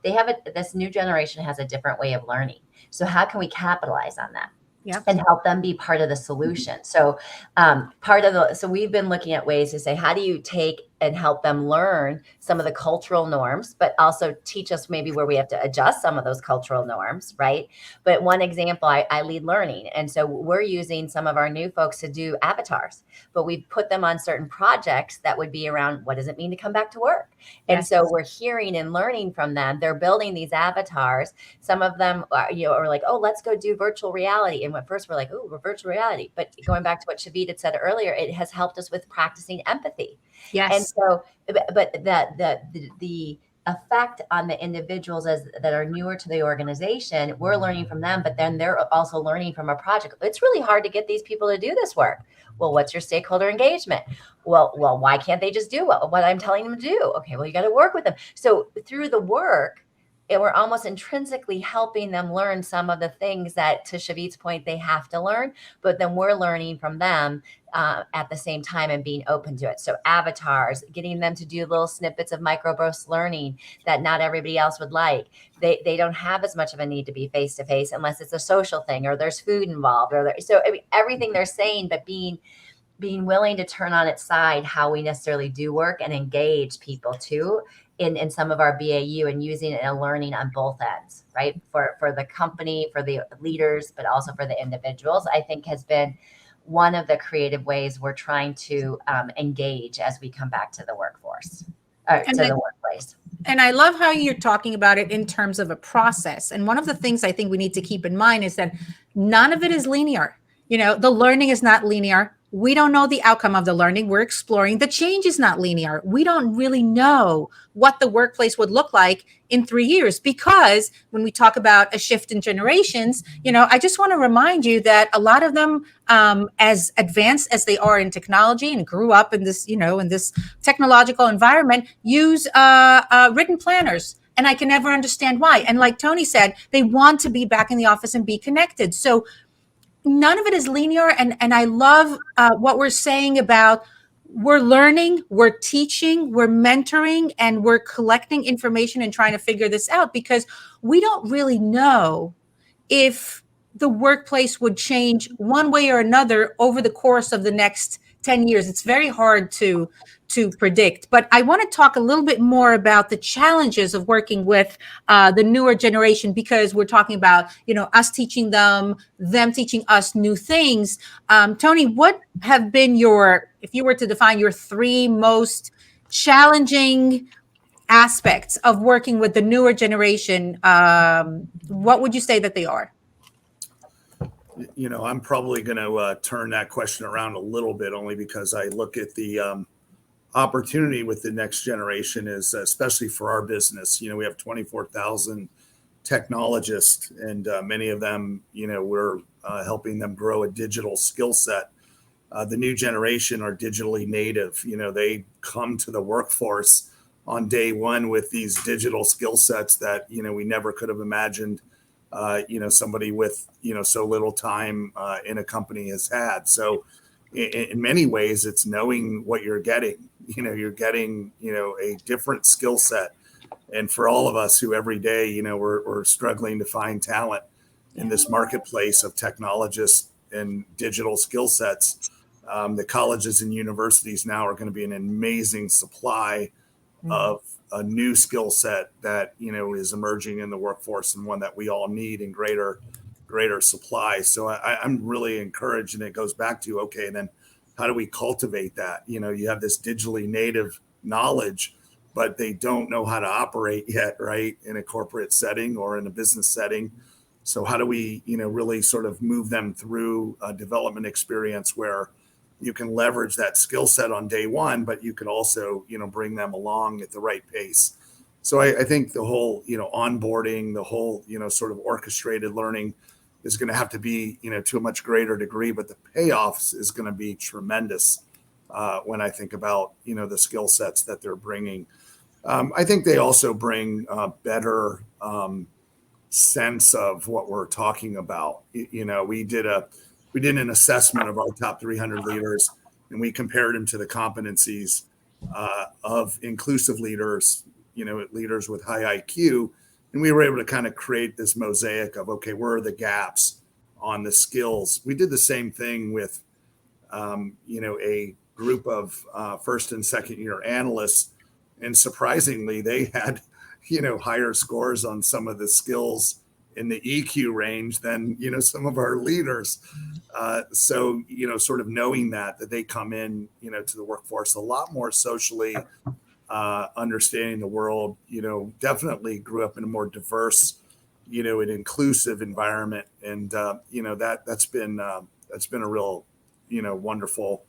they have this new generation has a different way of learning. So how can we capitalize on that? Yeah. And help them be part of the solution. So so we've been looking at ways to say, how do you take and help them learn some of the cultural norms, but also teach us maybe where we have to adjust some of those cultural norms, right? But one example, I lead learning. And so we're using some of our new folks to do avatars, but we've put them on certain projects that would be around, what does it mean to come back to work? Yes. And so we're hearing and learning from them. They're building these avatars. Some of them are like, oh, let's go do virtual reality. And at first we're like, oh, we're virtual reality. But going back to what Shavit had said earlier, it has helped us with practicing empathy. Yes. And so, but the effect on the individuals that are newer to the organization, we're learning from them, but then they're also learning from a project. It's really hard to get these people to do this work. Well, what's your stakeholder engagement? Well, why can't they just do what I'm telling them to do? Okay, well, you got to work with them. So through the work, we're almost intrinsically helping them learn some of the things that, to Shavit's point, they have to learn, but then we're learning from them at the same time and being open to it. So avatars, getting them to do little snippets of microburst learning that not everybody else would like. They don't have as much of a need to be face-to-face unless it's a social thing or there's food involved. So I mean, everything they're saying, but being willing to turn on its side how we necessarily do work and engage people too in some of our BAU, and using it and learning on both ends, right? For the company, for the leaders, but also for the individuals, I think has been one of the creative ways we're trying to engage as we come back to the workforce, the workplace. And I love how you're talking about it in terms of a process. And one of the things I think we need to keep in mind is that none of it is linear. You know, the learning is not linear. We don't know the outcome of the learning. We're exploring. The change is not linear. We don't really know what the workplace would look like in 3 years, because when we talk about a shift in generations, you know, I just want to remind you that a lot of them, as advanced as they are in technology and grew up in this, you know, in this technological environment, use written planners. And I can never understand why. And like Tony said, they want to be back in the office and be connected. So none of it is linear. And I love what we're saying about we're learning, we're teaching, we're mentoring, and we're collecting information and trying to figure this out, because we don't really know if the workplace would change one way or another over the course of the next 10 years. It's very hard to predict. But I want to talk a little bit more about the challenges of working with the newer generation, because we're talking about, you know, us teaching them teaching us new things. Tony, what have been if you were to define your 3 most challenging aspects of working with the newer generation, what would you say that they are? You know, I'm probably going to turn that question around a little bit, only because I look at the opportunity with the next generation is, especially for our business, we have 24,000 technologists, and many of them, we're helping them grow a digital skill set. The new generation are digitally native. They come to the workforce on day one with these digital skill sets that, we never could have imagined, somebody with, so little time in a company has had. So in many ways, it's knowing what you're getting. You're getting, a different skill set. And for all of us who every day, we're struggling to find talent in this marketplace of technologists and digital skill sets, the colleges and universities now are going to be an amazing supply of a new skill set that, is emerging in the workforce, and one that we all need in greater supply. So I'm really encouraged, and it goes back to, okay, then how do we cultivate that? You have this digitally native knowledge, but they don't know how to operate yet, right, in a corporate setting or in a business setting. So how do we, really sort of move them through a development experience where you can leverage that skill set on day one, but you can also, bring them along at the right pace. So I think the whole, onboarding, the whole, sort of orchestrated learning is going to have to be, to a much greater degree, but the payoffs is going to be tremendous when I think about, the skill sets that they're bringing. I think they also bring a better sense of what we're talking about. We did an assessment of our top 300 leaders, and we compared them to the competencies of inclusive leaders, leaders with high IQ. And we were able to kind of create this mosaic of, okay, where are the gaps on the skills? We did the same thing with, a group of first and second year analysts. And surprisingly, they had, higher scores on some of the skills in the EQ range than, some of our leaders. So, sort of knowing that they come in, to the workforce a lot more socially, understanding the world, definitely grew up in a more diverse, and inclusive environment. And, that's been a real, wonderful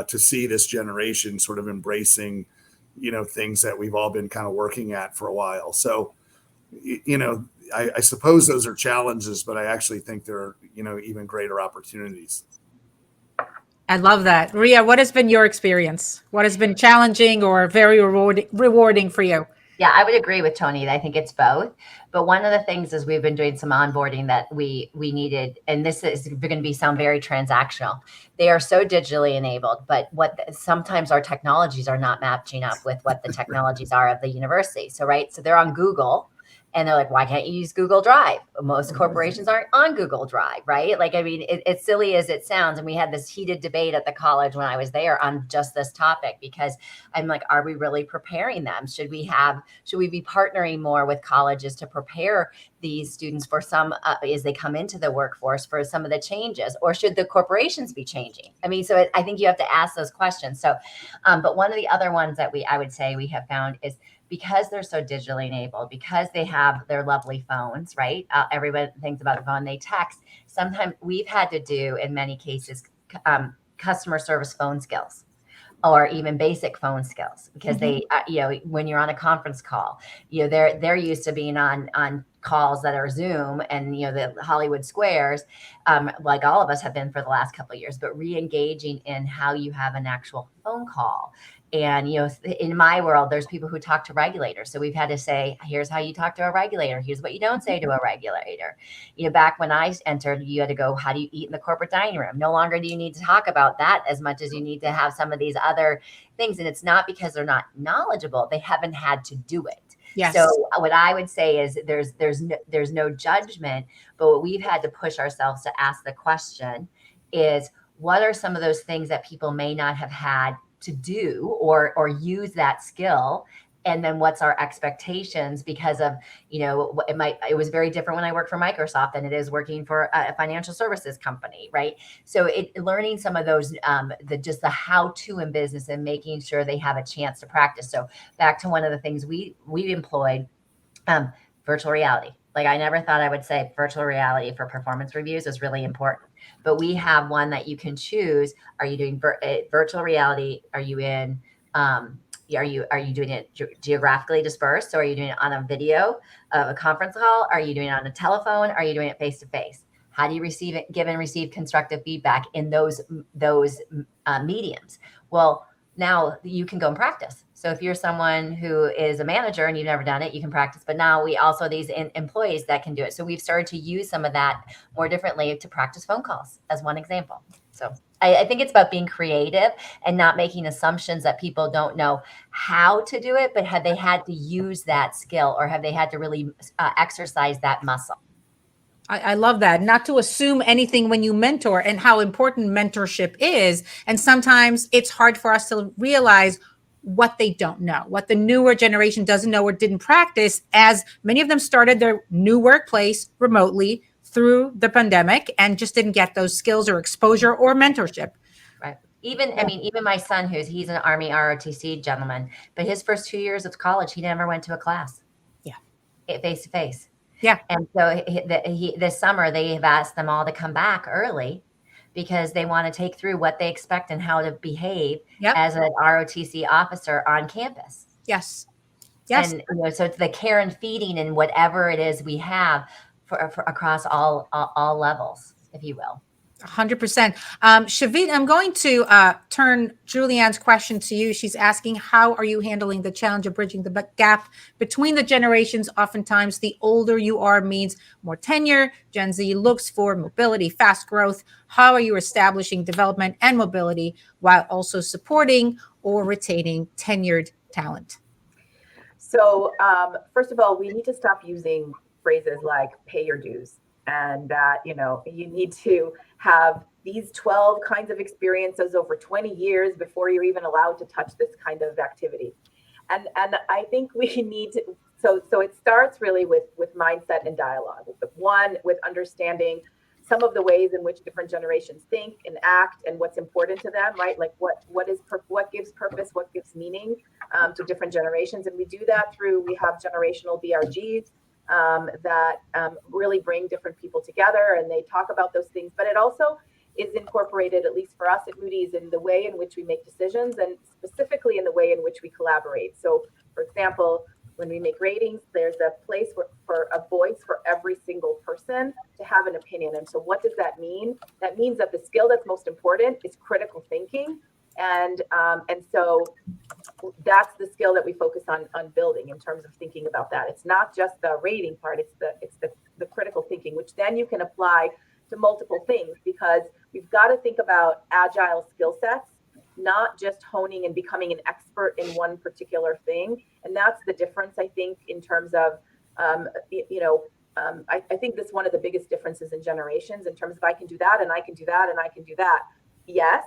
to see this generation sort of embracing, things that we've all been kind of working at for a while. So, I suppose those are challenges, but I actually think they're, even greater opportunities. I love that. Ria, what has been your experience? What has been challenging or very rewarding for you? Yeah, I would agree with Tony. I think it's both. But one of the things is we've been doing some onboarding that we needed, and this is going to sound very transactional. They are so digitally enabled, but sometimes our technologies are not matching up with what the technologies are of the university. So they're on Google. And they're like, why can't you use Google Drive? Most corporations aren't on Google Drive, right? It's silly as it sounds. And we had this heated debate at the college when I was there on just this topic, because I'm like, are we really preparing them? Should we be partnering more with colleges to prepare these students for some, as they come into the workforce, for some of the changes, or should the corporations be changing? So I think you have to ask those questions. So, but one of the other ones that I would say we have found is, because they're so digitally enabled, because they have their lovely phones, right? Everybody thinks about a phone, they text. Sometimes we've had to do, in many cases, customer service phone skills, or even basic phone skills, because they, when you're on a conference call, they're used to being on calls that are Zoom and, the Hollywood squares, like all of us have been for the last couple of years, but re-engaging in how you have an actual phone call. And, in my world, there's people who talk to regulators. So we've had to say, here's how you talk to a regulator. Here's what you don't say to a regulator. Back when I entered, you had to go, how do you eat in the corporate dining room? No longer do you need to talk about that as much as you need to have some of these other things. And it's not because they're not knowledgeable. They haven't had to do it. Yes. So what I would say is there's no judgment, but what we've had to push ourselves to ask the question is, what are some of those things that people may not have had to do or use that skill? And then what's our expectations? Because of, it was very different when I worked for Microsoft than it is working for a financial services company, right? So learning some of those, the how-to in business and making sure they have a chance to practice. So back to one of the things we employed, virtual reality. I never thought I would say virtual reality for performance reviews is really important, but we have one that you can choose. Are you doing virtual reality? Are you in Are you doing it geographically dispersed? So are you doing it on a video of a conference call? Are you doing it on a telephone? Are you doing it face to face? How do you give and receive constructive feedback in those mediums? Well, now you can go and practice. So if you're someone who is a manager and you've never done it, you can practice. But now we also these employees that can do it. So we've started to use some of that more differently to practice phone calls as one example. So I think it's about being creative and not making assumptions that people don't know how to do it, but have they had to use that skill or have they had to really exercise that muscle? I love that. Not to assume anything when you mentor and how important mentorship is. And sometimes it's hard for us to realize what they don't know, what the newer generation doesn't know or didn't practice, as many of them started their new workplace remotely through the pandemic and just didn't get those skills or exposure or mentorship. Right. Even my son, he's an Army ROTC gentleman, but his first 2 years of college, he never went to a class. Yeah. Face to face. Yeah. And so this summer, they have asked them all to come back early because they want to take through what they expect and how to behave as an ROTC officer on campus. Yes. Yes. And so it's the care and feeding and whatever it is we have for across all levels, if you will. 100%. Shavit, I'm going to turn Julianne's question to you. She's asking, how are you handling the challenge of bridging the gap between the generations? Oftentimes, the older you are means more tenure. Gen Z looks for mobility, fast growth. How are you establishing development and mobility while also supporting or retaining tenured talent? So first of all, we need to stop using phrases like pay your dues. And that, you need to have these 12 kinds of experiences over 20 years before you're even allowed to touch this kind of activity. And I think we need to, so it starts really with mindset and dialogue. One, with understanding some of the ways in which different generations think and act and what's important to them, right? Like what gives purpose, what gives meaning to different generations. And we do that through, we have generational BRGs, that really bring different people together and they talk about those things, but it also is incorporated, at least for us at Moody's, in the way in which we make decisions and specifically in the way in which we collaborate. So for example, when we make ratings, there's a place for a voice for every single person to have an opinion. And so what does that mean? That means that the skill that's most important is critical thinking. And so that's the skill that we focus on building in terms of thinking about that. It's not just the rating part, it's the critical thinking, which then you can apply to multiple things, because we've got to think about agile skill sets, not just honing and becoming an expert in one particular thing. And that's the difference, I think, in terms of, I think that's one of the biggest differences in generations in terms of I can do that and I can do that and I can do that. Yes.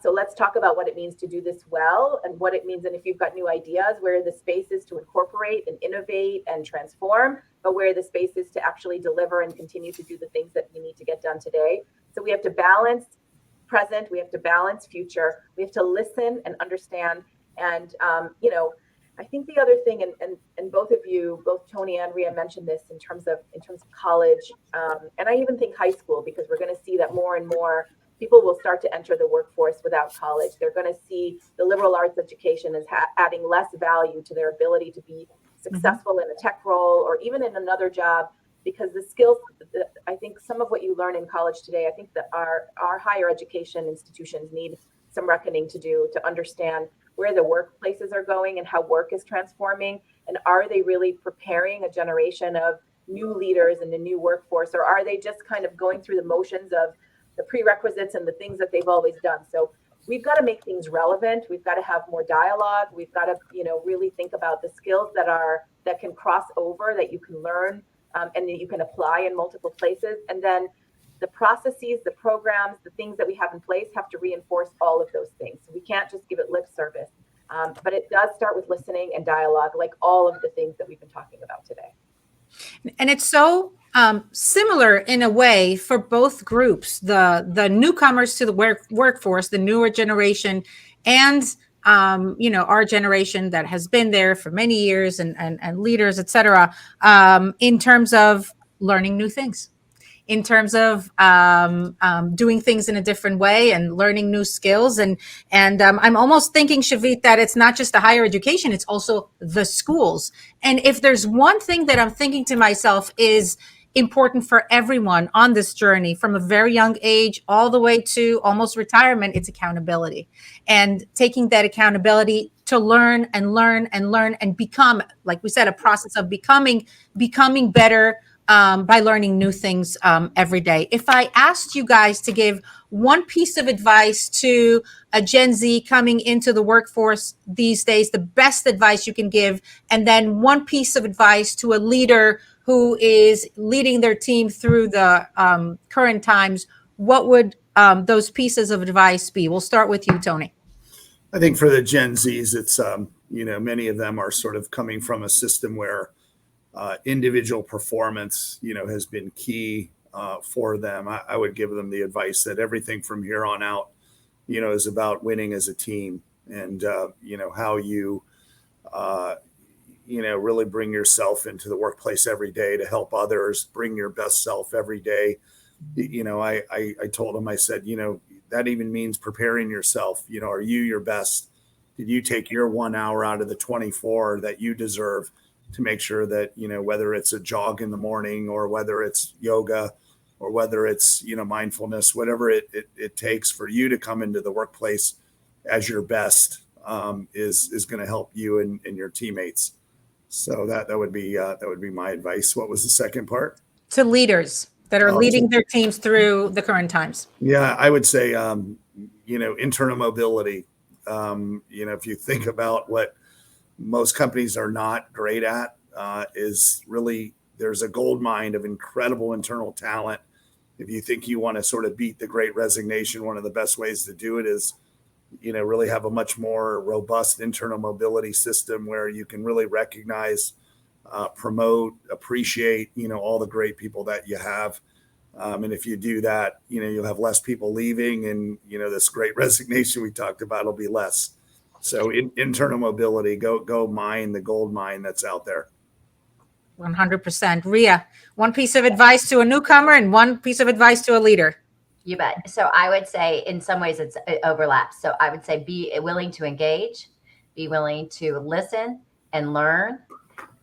So let's talk about what it means to do this well and what it means. And if you've got new ideas, where the space is to incorporate and innovate and transform, but where the space is to actually deliver and continue to do the things that we need to get done today. So we have to balance present, we have to balance future, we have to listen and understand. And, I think the other thing, and both of you, both Tony and Ria mentioned this in terms of college, and I even think high school, because we're going to see that more and more people will start to enter the workforce without college. They're going to see the liberal arts education as adding less value to their ability to be successful in a tech role or even in another job, because the skills, I think some of what you learn in college today, I think that our higher education institutions need some reckoning to do to understand where the workplaces are going and how work is transforming. And are they really preparing a generation of new leaders in the new workforce, or are they just kind of going through the motions of the prerequisites and the things that they've always done? So we've got to make things relevant. We've got to have more dialogue. We've got to, really think about the skills that can cross over, that you can learn and that you can apply in multiple places. And then the processes, the programs, the things that we have in place have to reinforce all of those things. So we can't just give it lip service, but it does start with listening and dialogue, like all of the things that we've been talking about today. And it's so similar in a way for both groups, the newcomers to the workforce, the newer generation, and our generation that has been there for many years and leaders, et cetera, in terms of learning new things. in terms of doing things in a different way and learning new skills. And I'm almost thinking, Shavit, that it's not just the higher education, it's also the schools. And if there's one thing that I'm thinking to myself is important for everyone on this journey from a very young age all the way to almost retirement, it's accountability, and taking that accountability to learn and become, like we said, a process of becoming better by learning new things every day. If I asked you guys to give one piece of advice to a Gen Z coming into the workforce these days, the best advice you can give, and then one piece of advice to a leader who is leading their team through the current times, what would those pieces of advice be? We'll start with you, Tony. I think for the Gen Zs, it's, many of them are sort of coming from a system where individual performance, has been key for them. I would give them the advice that everything from here on out, is about winning as a team, and, how you, really bring yourself into the workplace every day to help others, bring your best self every day. I told them, I said, that even means preparing yourself. Are you your best? Did you take your 1 hour out of the 24 that you deserve to make sure that, whether it's a jog in the morning or whether it's yoga or whether it's, mindfulness, whatever it takes for you to come into the workplace as your best is going to help you and your teammates. So that would be my advice. What was the second part? To leaders that are leading their teams through the current times. Yeah, I would say, internal mobility. If you think about what most companies are not great at, is really, there's a gold mine of incredible internal talent. If you think you want to sort of beat the Great Resignation, one of the best ways to do it is, really have a much more robust internal mobility system where you can really recognize, promote, appreciate, all the great people that you have. And if you do that, you'll have less people leaving, and, this Great Resignation we talked about will be less. So internal mobility, go mine the gold mine that's out there. 100%. Ria, one piece of advice to a newcomer and one piece of advice to a leader. You bet. So I would say in some ways it overlaps. So I would say be willing to engage, be willing to listen and learn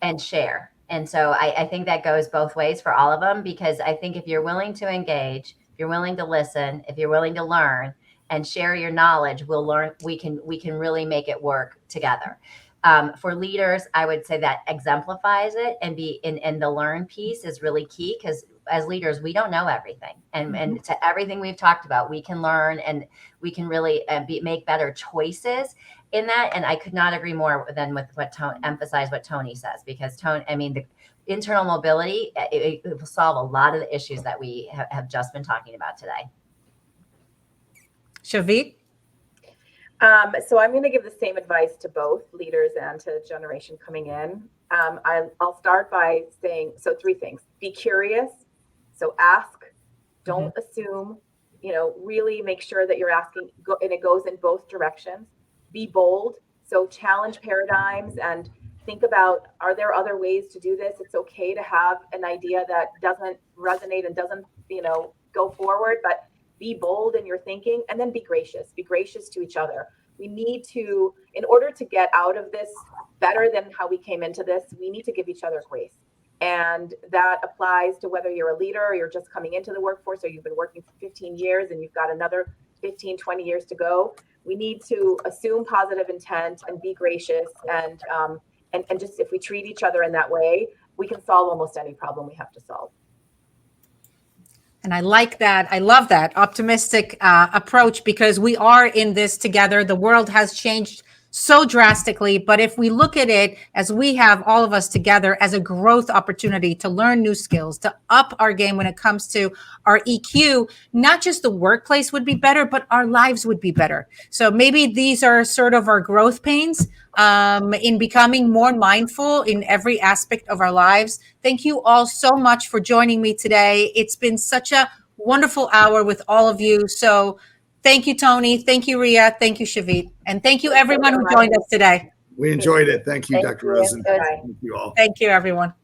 and share. And so I think that goes both ways for all of them, because I think if you're willing to engage, if you're willing to listen, if you're willing to learn and share your knowledge, we'll learn, we can really make it work together. For leaders, I would say that exemplifies it, and the learn piece is really key, because as leaders, we don't know everything. And to everything we've talked about, we can learn and we can really make better choices in that. And I could not agree more than with emphasize what Tony says, because the internal mobility, it will solve a lot of the issues that we have just been talking about today. Shavit? So I'm going to give the same advice to both leaders and to the generation coming in. I'll start by saying, so 3 things. Be curious. So ask, don't assume, really make sure that you're asking, and it goes in both directions. Be bold. So challenge paradigms and think about, are there other ways to do this? It's okay to have an idea that doesn't resonate and doesn't, go forward, but be bold in your thinking, and then be gracious. Be gracious to each other. We need to, in order to get out of this better than how we came into this, we need to give each other grace. And that applies to whether you're a leader or you're just coming into the workforce, or you've been working for 15 years and you've got another 15, 20 years to go. We need to assume positive intent and be gracious. And just, if we treat each other in that way, we can solve almost any problem we have to solve. And I like that. I love that optimistic approach, because we are in this together. The world has changed so drastically, but if we look at it as we have all of us together as a growth opportunity to learn new skills, to up our game when it comes to our EQ, not just the workplace would be better, but our lives would be better. So maybe these are sort of our growth pains in becoming more mindful in every aspect of our lives. Thank you all so much for joining me today. It's been such a wonderful hour with all of you. So thank you, Tony. Thank you, Ria. Thank you, Shavit. And thank you, everyone who joined us today. We enjoyed it. Thank you, Dr. Rozen. Thank Thank you all. Thank you, everyone.